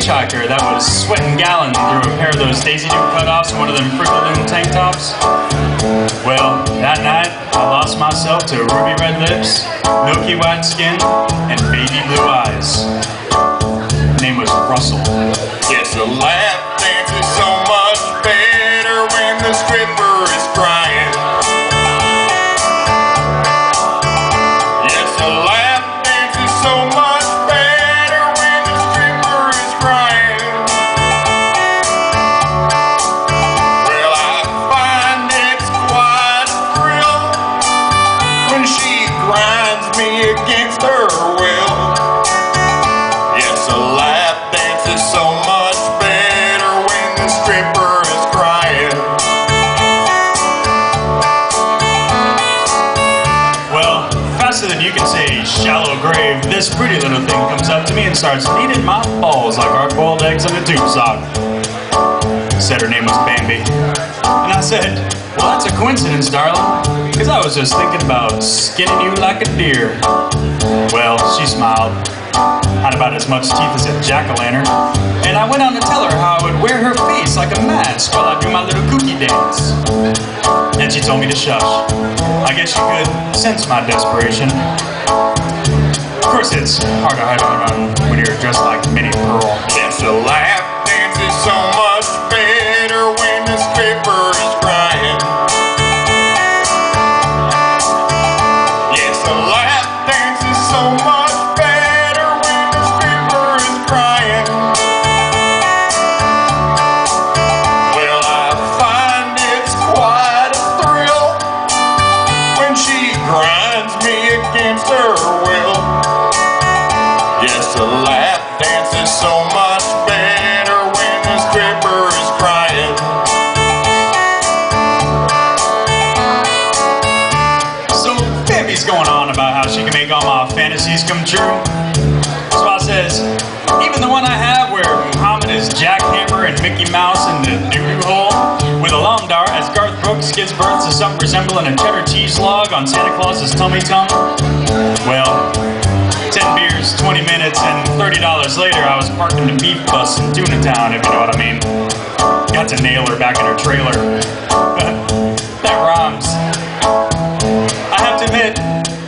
hitchhiker that was sweating gallons through a pair of those Daisy Duke cutoffs and one of them Fruit of the Loom tank tops? Well, that night, I lost myself to ruby red lips, milky white skin, and baby blue eyes. Her name was Russell. Yes, a lap dance is so much better when the stripper is crying. Yes, a lap dance is so much better when the stripper is crying. Well, I find it's quite a thrill when she grinds me against her will. Yes, a lap dance is so much better when the stripper is crying. Well, faster than you can say shallow grave, this pretty little thing comes up to me and starts kneading my balls like hard-boiled eggs in a tube sock. Said her name was Bambi. And I said, well, that's a coincidence, darling, because I was just thinking about skinning you like a deer. Well, she smiled, had about as much teeth as a jack-o'-lantern, and I went on to tell her how I would wear her face like a mask while I do my little kooky dance. Then she told me to shush. I guess she could sense my desperation. Of course, it's hard to hide around when you're dressed like Minnie Pearl. Yes, a lap dance is so much better when the stripper is crying. Yes, a lap dance is so much better when the stripper is crying. Well, I find it's quite a thrill when she grinds me against her will. Yes, a lap dance is so much better when the stripper is crying. So Bambi's going on about how she can make all my fantasies come true. So I says, even the one I have where Muhammad is Jack Hammer and Mickey Mouse in the doo-doo hole, with a long dart as Garth Brooks gives birth to something resembling a cheddar cheese log on Santa Claus's tummy tum. Well, 10 beers, 20 minutes, and $30 later, I was parked in the beef bus in Tuna Town, if you know what I mean. Got to nail her back in her trailer. That rhymes. I have to admit,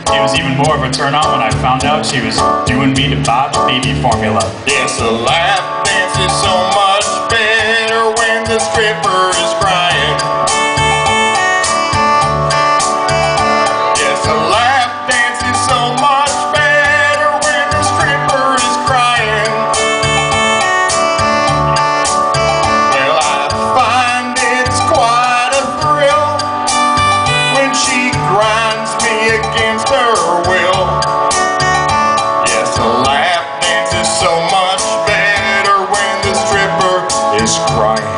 it was even more of a turn on when I found out she was doing me to buy baby formula. Yes, a lap dance is so much better when the stripper is crying. Yes, a lap dance is so much better when the stripper is crying. Well, I find it's quite a thrill when she grinds me against her will. Yes, a lap dance is so much better when the stripper is crying.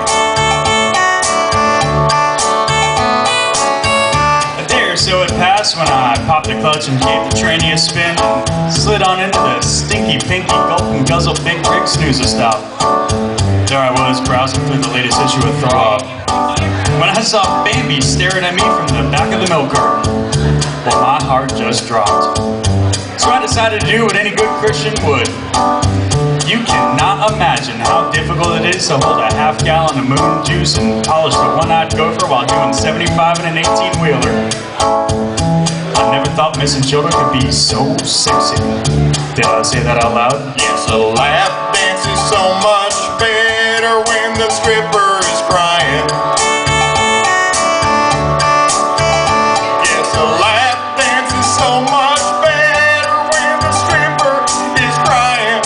A day or so had passed when I popped the clutch and gave the tranny a spin and slid on into the stinky pinky gulp and guzzle big rig snoozer stop. There I was browsing through the latest issue of Throb when I saw Bambi staring at me from the back of the milk carton. Well, my heart just dropped. So I decided to do what any good Christian would. You cannot imagine how difficult it is to hold a half gallon of moon juice and polish the one-eyed gopher while doing 75 in an 18-wheeler. I never thought missing children could be so sexy. Did I say that out loud? Yes, a lap dance is so much better when the stripper is crying. Yes, a lap dance is so much better when the stripper is crying.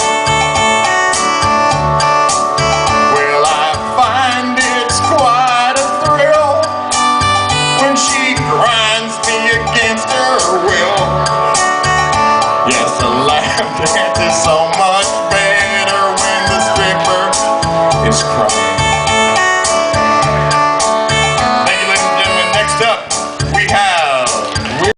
Well, I find it's quite a thrill when she grinds me against her will. Yes, a lap dance is so much better when the stripper is crying.